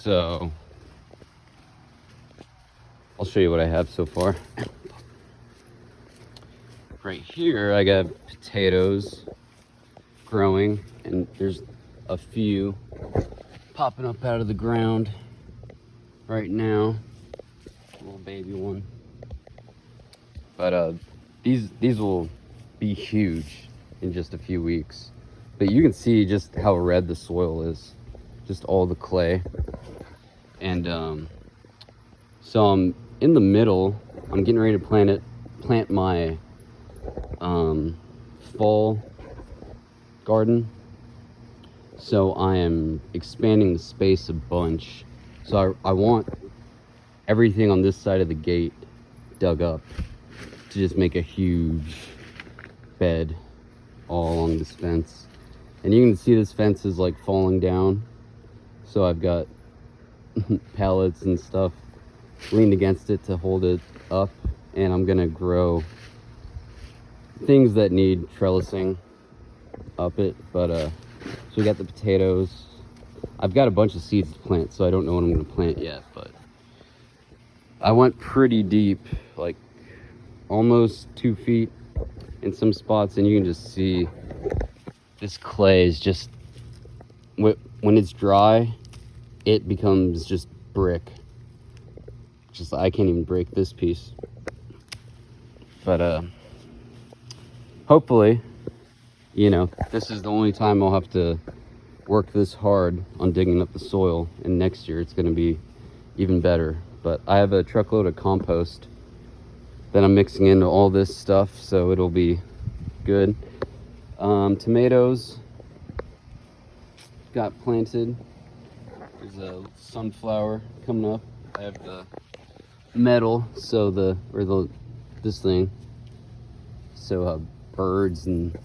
So I'll show you what I have so far. Right here, I got potatoes growing, and there's a few popping up out of the ground right now. Little baby one. But these will be huge in just a few weeks. But you can see just how red the soil is, just all the clay. And so I'm in the middle. I'm getting ready to plant my fall garden. So I am expanding the space a bunch. So I want everything on this side of the gate dug up to just make a huge bed all along this fence. And you can see this fence is like falling down. So I've got pallets and stuff leaned against it to hold it up. And I'm gonna grow things that need trellising up it. But so we got the potatoes. I've got a bunch of seeds to plant, so I don't know what I'm gonna plant yet, but I went pretty deep, like almost 2 feet in some spots, and you can just see this clay is just, when it's dry, it becomes just brick. Just, I can't even break this piece. But hopefully, you know, this is the only time I'll have to work this hard on digging up the soil, and next year it's going to be even better. But I have a truckload of compost that I'm mixing into all this stuff, so it'll be good. Tomatoes got planted. There's a sunflower coming up. I have the metal, so this thing, so birds and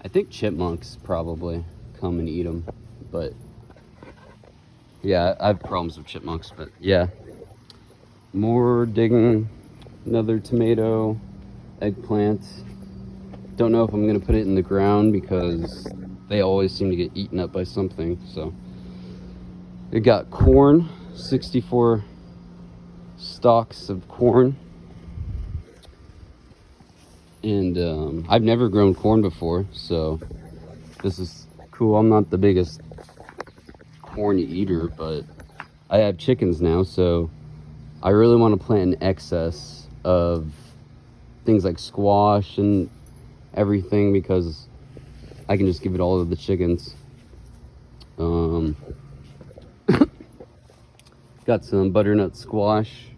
I think chipmunks probably come and eat them. But yeah, I have problems with chipmunks. But yeah, more digging. Another tomato, eggplant. Don't know if I'm gonna put it in the ground because they always seem to get eaten up by something. So we got corn, 64 stalks of corn. And I've never grown corn before, so this is cool. I'm not the biggest corn eater, but I have chickens now, so I really want to plant an excess of things like squash and everything because I can just give it all to the chickens. Got some butternut squash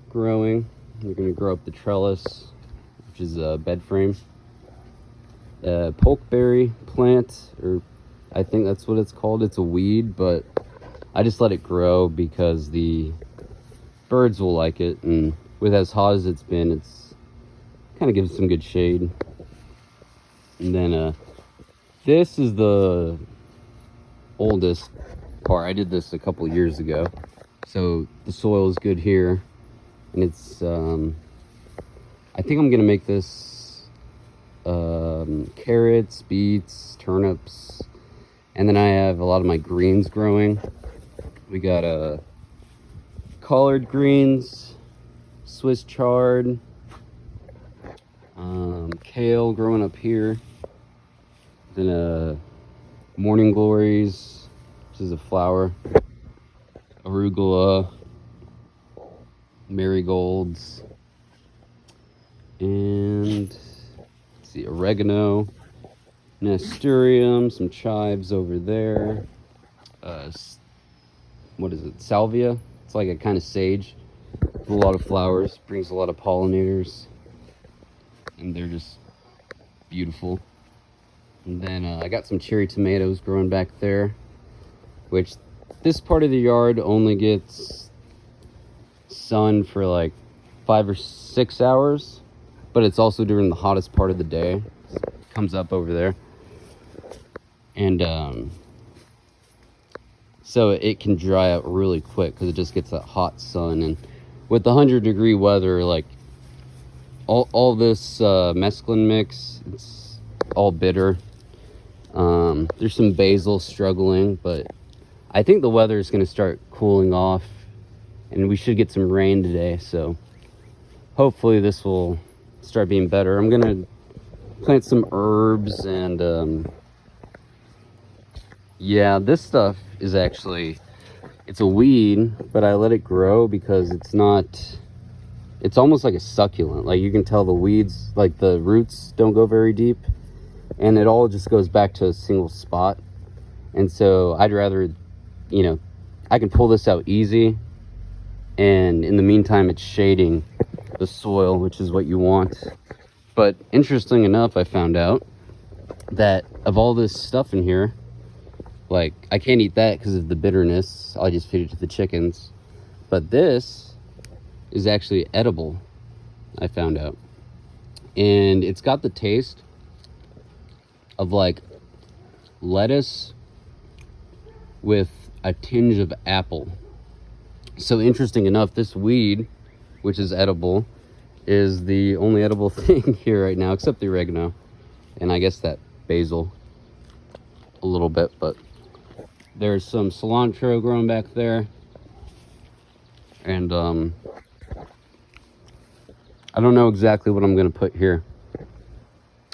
growing. We're gonna grow up the trellis, which is a bed frame. Pokeberry plant, or I think that's what it's called. It's a weed, but I just let it grow because the birds will like it, and with as hot as it's been, it's kind of gives some good shade. And then this is the oldest part. I did this a couple years ago, so the soil is good here, and it's I think I'm gonna make this carrots, beets, turnips, and then I have a lot of my greens growing. We got collard greens, Swiss chard, kale growing up here, then morning glories, which is a flower, arugula, marigolds, and let's see, oregano, nasturtium, some chives over there. What is it? Salvia. It's like a kind of sage with a lot of flowers, brings a lot of pollinators, and they're just beautiful. And then I got some cherry tomatoes growing back there, which this part of the yard only gets sun for like 5 or 6 hours, but it's also during the hottest part of the day. It comes up over there. And so it can dry out really quick because it just gets that hot sun. And with the 100-degree weather, like all this mesclun mix, it's all bitter. There's some basil struggling, but I think the weather is going to start cooling off, and we should get some rain today, so hopefully this will start being better. I'm going to plant some herbs, and yeah, this stuff is actually, it's a weed, but I let it grow because it's almost like a succulent. Like, you can tell the weeds, like the roots don't go very deep, and it all just goes back to a single spot. And so I'd rather, I can pull this out easy, and in the meantime it's shading the soil, which is what you want. But interesting enough, I found out that of all this stuff in here, like, I can't eat that because of the bitterness. I just feed it to the chickens. But this is actually edible, I found out. And it's got the taste of like lettuce with a tinge of apple. So interesting enough, this weed, which is edible, is the only edible thing here right now, except the oregano. And I guess that basil a little bit, but there's some cilantro growing back there. And I don't know exactly what I'm going to put here.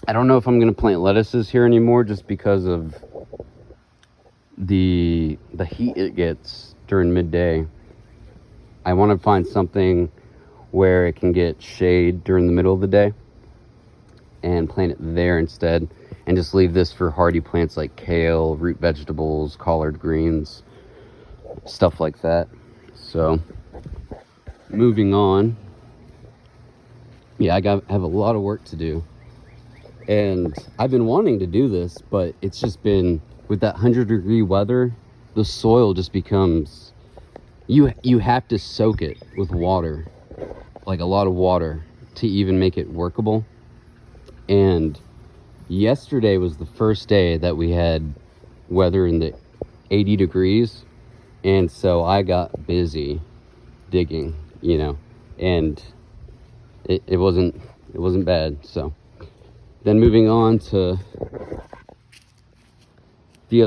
I don't know if I'm going to plant lettuces here anymore, just because of the heat it gets during midday. I want to find something where it can get shade during the middle of the day and plant it there instead, and just leave this for hardy plants like kale, root vegetables, collard greens, stuff like that. So moving on, yeah, have a lot of work to do, and I've been wanting to do this, but it's just been, with that 100-degree weather, the soil just becomes, you have to soak it with water, like a lot of water, to even make it workable. And yesterday was the first day that we had weather in the 80 degrees, and so I got busy digging, and it wasn't bad. So then moving on to the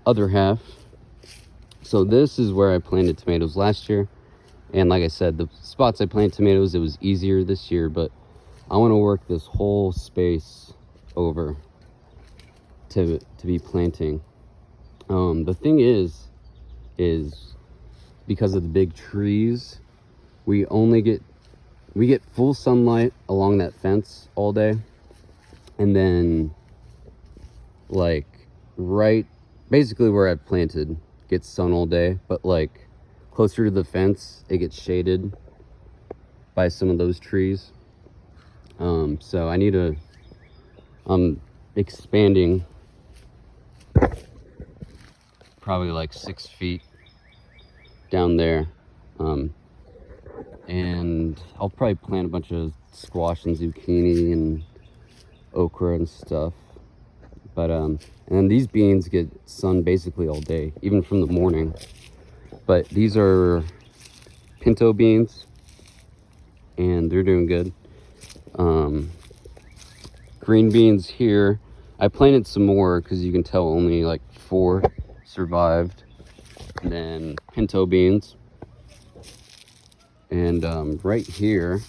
other half. So this is where I planted tomatoes last year, and like I said, the spots I planted tomatoes, it was easier this year, but I want to work this whole space over to be planting. The thing is because of the big trees, we get full sunlight along that fence all day, and then like right basically where I've planted gets sun all day, but like closer to the fence it gets shaded by some of those trees. So I'm expanding probably like 6 feet down there, and I'll probably plant a bunch of squash and zucchini and okra and stuff. But and then these beans get sun basically all day, even from the morning. But these are pinto beans, and they're doing good. Green beans here, I planted some more because you can tell only like 4 survived. And then pinto beans, and right here,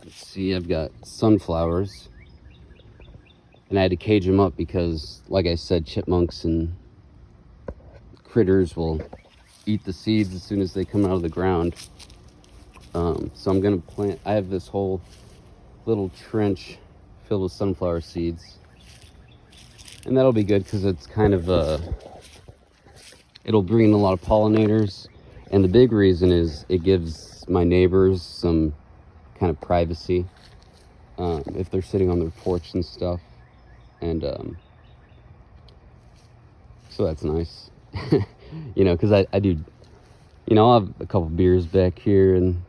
let's see, I've got sunflowers, and I had to cage them up because, like I said, chipmunks and critters will eat the seeds as soon as they come out of the ground. So I'm gonna plant, I have this whole little trench filled with sunflower seeds, and that'll be good because it's kind of it'll bring in a lot of pollinators, and the big reason is it gives my neighbors some kind of privacy if they're sitting on their porch and stuff, and so that's nice. Because I do, I'll have a couple beers back here and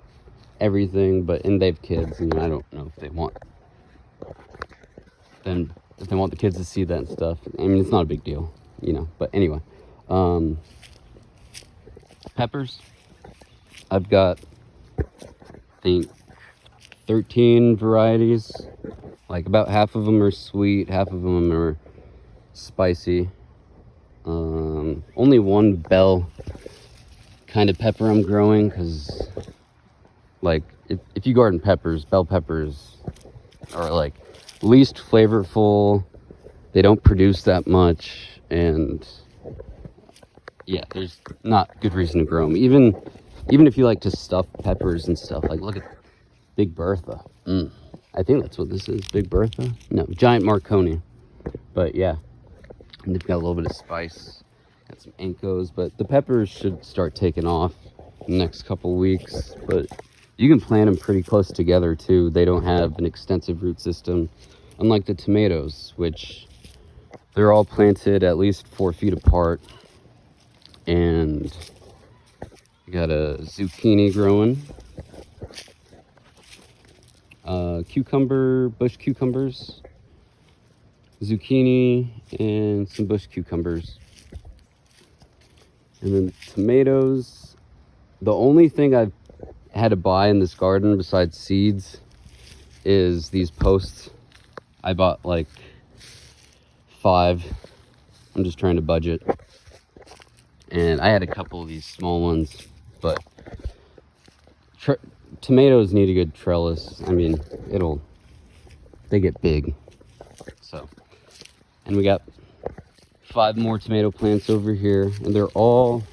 everything, and they have kids, and I don't know if they want the kids to see that and stuff. I mean, it's not a big deal, but anyway. Peppers, I've got, I think, 13 varieties. Like, about half of them are sweet, half of them are spicy, Only one bell kind of pepper I'm growing, because like if you garden peppers, bell peppers are like least flavorful. They don't produce that much, and yeah, there's not good reason to grow them. Even if you like to stuff peppers and stuff, like look at Big Bertha. I think that's what this is, Big Bertha? No, Giant Marconi. But yeah, and they've got a little bit of spice, got some Ankos, but the peppers should start taking off in the next couple weeks. But you can plant them pretty close together too. They don't have an extensive root system, unlike the tomatoes, which they're all planted at least 4 feet apart. And you got a zucchini growing, bush cucumbers, zucchini, and some bush cucumbers. And then tomatoes. The only thing I've had to buy in this garden besides seeds is these posts. I bought like 5. I'm just trying to budget. And I had a couple of these small ones, but tomatoes need a good trellis. I mean, they get big. So, and we got 5 more tomato plants over here, and they're all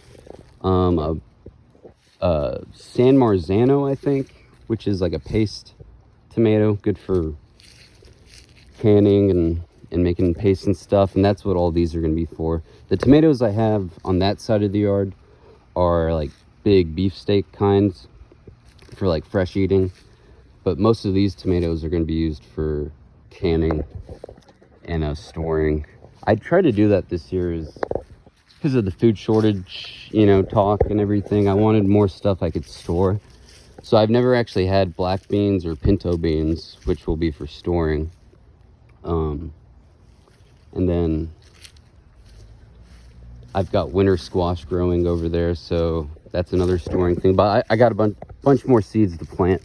San Marzano, I think, which is like a paste tomato, good for canning and making paste and stuff. And that's what all these are going to be for. The tomatoes I have on that side of the yard are like big beefsteak kinds for like fresh eating, but most of these tomatoes are going to be used for canning and storing. I tried to do that this year is because of the food shortage, talk and everything. I wanted more stuff I could store. So I've never actually had black beans or pinto beans, which will be for storing. And then I've got winter squash growing over there, so that's another storing thing. But I got a bunch more seeds to plant,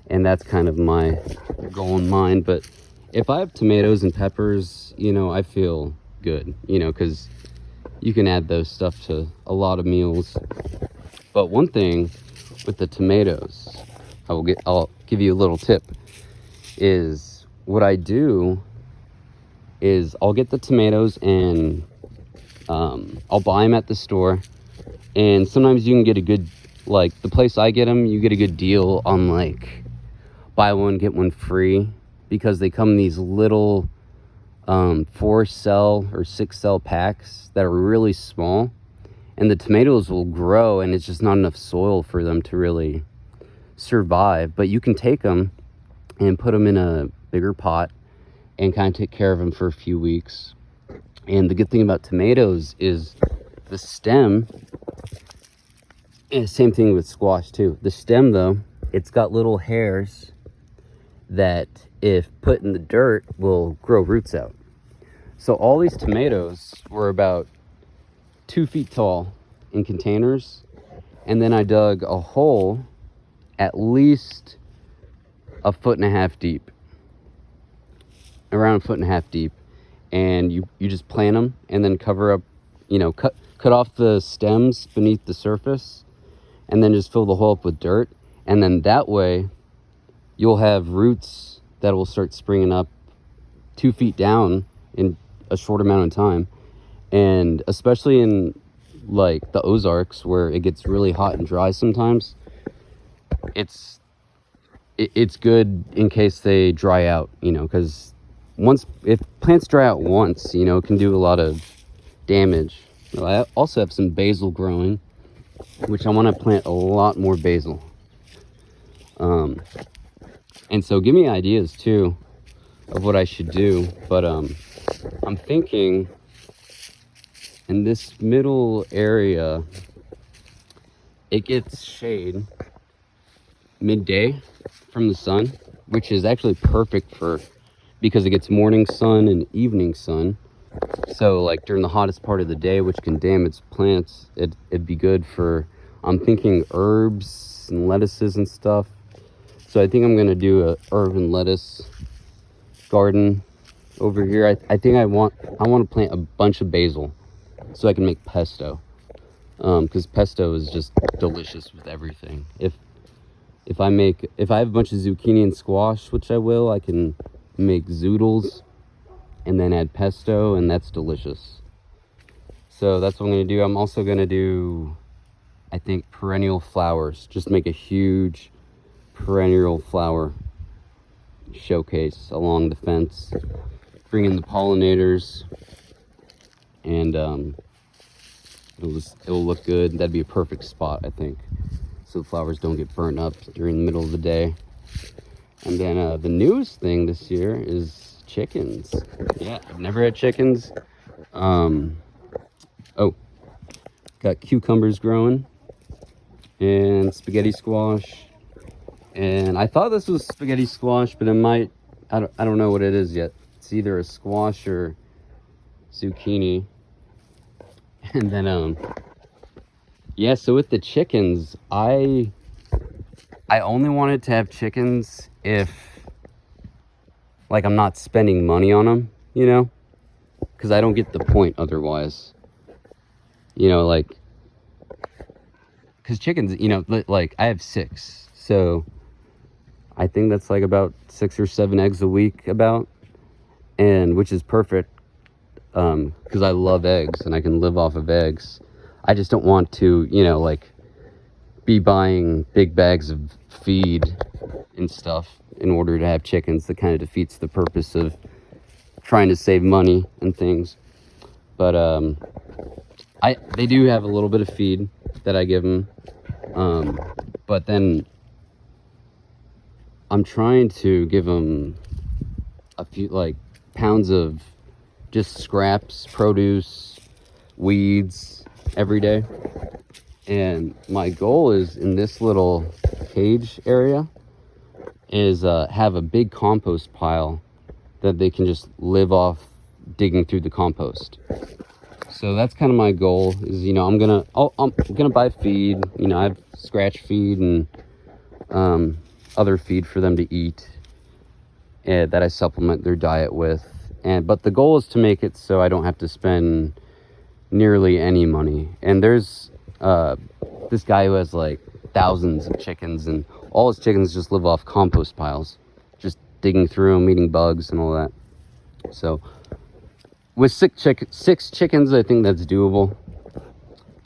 and that's kind of my goal in mind. But if I have tomatoes and peppers, I feel good, because you can add those stuff to a lot of meals. But one thing with the tomatoes, I'll give you a little tip, is what I do is I'll get the tomatoes and I'll buy them at the store, and sometimes you can get a good, like the place I get them, you get a good deal on like buy one get one free, because they come in these little 4-cell or 6-cell packs that are really small, and the tomatoes will grow, and it's just not enough soil for them to really survive. But you can take them and put them in a bigger pot and kind of take care of them for a few weeks. And the good thing about tomatoes is the stem, and same thing with squash too. The stem though, it's got little hairs that if put in the dirt will grow roots out. So all these tomatoes were about 2 feet tall in containers, and then I dug a hole at least 1.5 feet deep, around 1.5 feet deep, and you just plant them and then cover up, cut off the stems beneath the surface, and then just fill the hole up with dirt, and then that way you'll have roots that will start springing up 2 feet down in a short amount of time. And especially in like the Ozarks, where it gets really hot and dry sometimes, it's good in case they dry out, because if plants dry out once, it can do a lot of damage. I also have some basil growing, which I want to plant a lot more basil. And so give me ideas too of what I should do. But I'm thinking in this middle area, it gets shade midday from the sun, which is actually perfect because it gets morning sun and evening sun. So like during the hottest part of the day, which can damage plants, it'd be good for, I'm thinking herbs and lettuces and stuff. So I think I'm gonna do a herb and lettuce garden over here. I think I want to plant a bunch of basil, so I can make pesto. Because pesto is just delicious with everything. If I have a bunch of zucchini and squash, which I will, I can make zoodles and then add pesto, and that's delicious. So that's what I'm going to do. I'm also going to do, I think, perennial flowers. Just make a huge perennial flower showcase along the fence. Bring in the pollinators, and it'll look good. That'd be a perfect spot, I think, so the flowers don't get burnt up during the middle of the day. And then the newest thing this year is chickens. Yeah, I've never had chickens. Oh, got cucumbers growing and spaghetti squash. And I thought this was spaghetti squash, but it might, I don't know what it is yet. It's either a squash or zucchini. And then yeah, so with the chickens, I only wanted to have chickens if, like, I'm not spending money on them, you know, because I don't get the point otherwise, you know, like, because chickens, you know, like, I have 6, so I think that's like about 6 or 7 eggs a week, about, and which is perfect, because I love eggs and I can live off of eggs. I just don't want to, you know, like, be buying big bags of feed and stuff in order to have chickens. That kind of defeats the purpose of trying to save money and things. But they do have a little bit of feed that I give them, but then I'm trying to give them a few, like, pounds of just scraps, produce, weeds every day. And my goal is, in this little cage area, is have a big compost pile that they can just live off digging through the compost. So that's kind of my goal, is, you know, I'm gonna buy feed. You know, I have scratch feed and other feed for them to eat, that I supplement their diet with. But the goal is to make it so I don't have to spend nearly any money. And there's this guy who has like thousands of chickens, and all his chickens just live off compost piles, just digging through them, eating bugs and all that. So with 6 chickens, I think that's doable.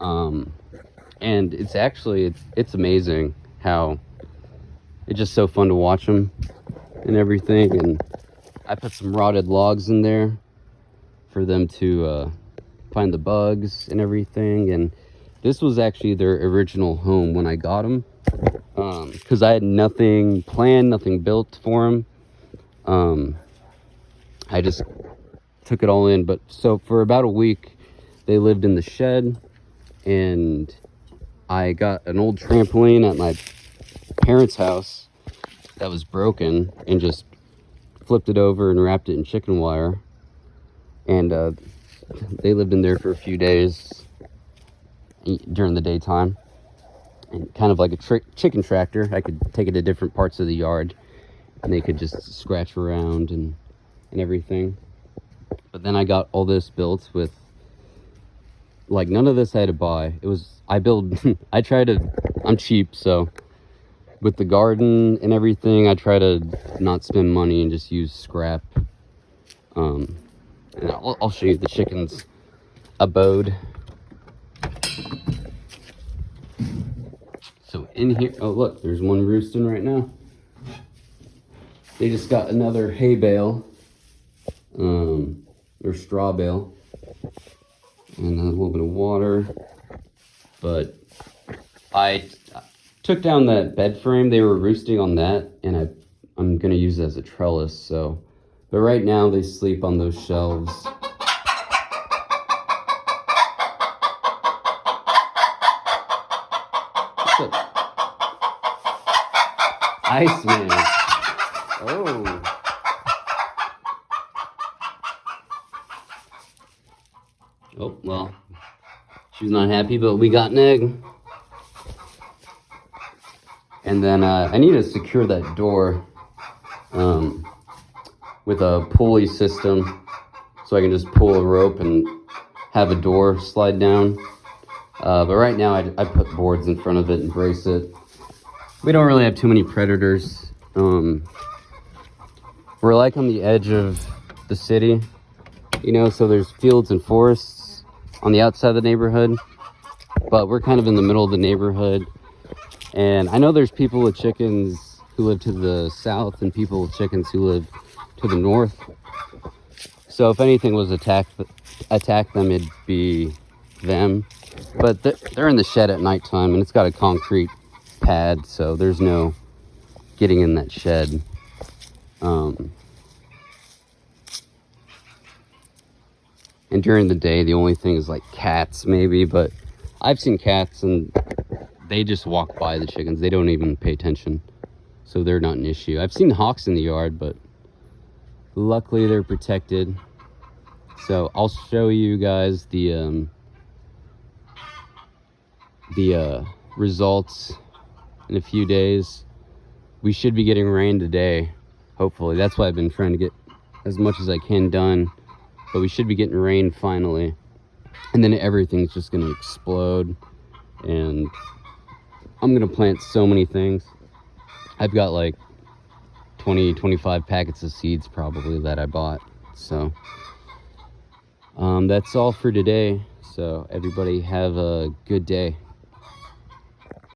And it's actually, it's amazing how it's just so fun to watch them and everything. And I put some rotted logs in there for them to find the bugs and everything. And this was actually their original home when I got them, because I had nothing planned, nothing built for them. I just took it all in. But so for about a week, they lived in the shed, and I got an old trampoline at my parents' house that was broken, and just flipped it over and wrapped it in chicken wire. And they lived in there for a few days during the daytime, and kind of like a chicken tractor. I could take it to different parts of the yard, and they could just scratch around and everything. But then I got all this built with, like, none of this I had to buy. It was, I'm cheap, so with the garden and everything, I try to not spend money and just use scrap. And I'll show you the chickens' abode. So in here, oh look, there's one roosting right now. They just got another hay bale, or straw bale, and a little bit of water. But I took down that bed frame. They were roosting on that, and I'm gonna use it as a trellis. So, but right now they sleep on those shelves. Iceman. Oh. Oh, well, she's not happy, but we got an egg. And then I need to secure that door with a pulley system, so I can just pull a rope and have a door slide down. But right now I put boards in front of it and brace it. We don't really have too many predators. We're like on the edge of the city, you know, so there's fields and forests on the outside of the neighborhood, but we're kind of in the middle of the neighborhood. And I know there's people with chickens who live to the south and people with chickens who live to the north. So if anything was attack them, it'd be them. But they're in the shed at nighttime, and it's got a concrete pad, so there's no getting in that shed. And during the day, the only thing is like cats maybe, but I've seen cats and they just walk by the chickens. They don't even pay attention, so they're not an issue. I've seen hawks in the yard, but luckily they're protected. So I'll show you guys the results in a few days. We should be getting rain today, hopefully. That's why I've been trying to get as much as I can done, but we should be getting rain finally, and then everything's just gonna explode. And I'm gonna plant so many things. I've got like 20-25 packets of seeds probably that I bought. So that's all for today. So everybody have a good day.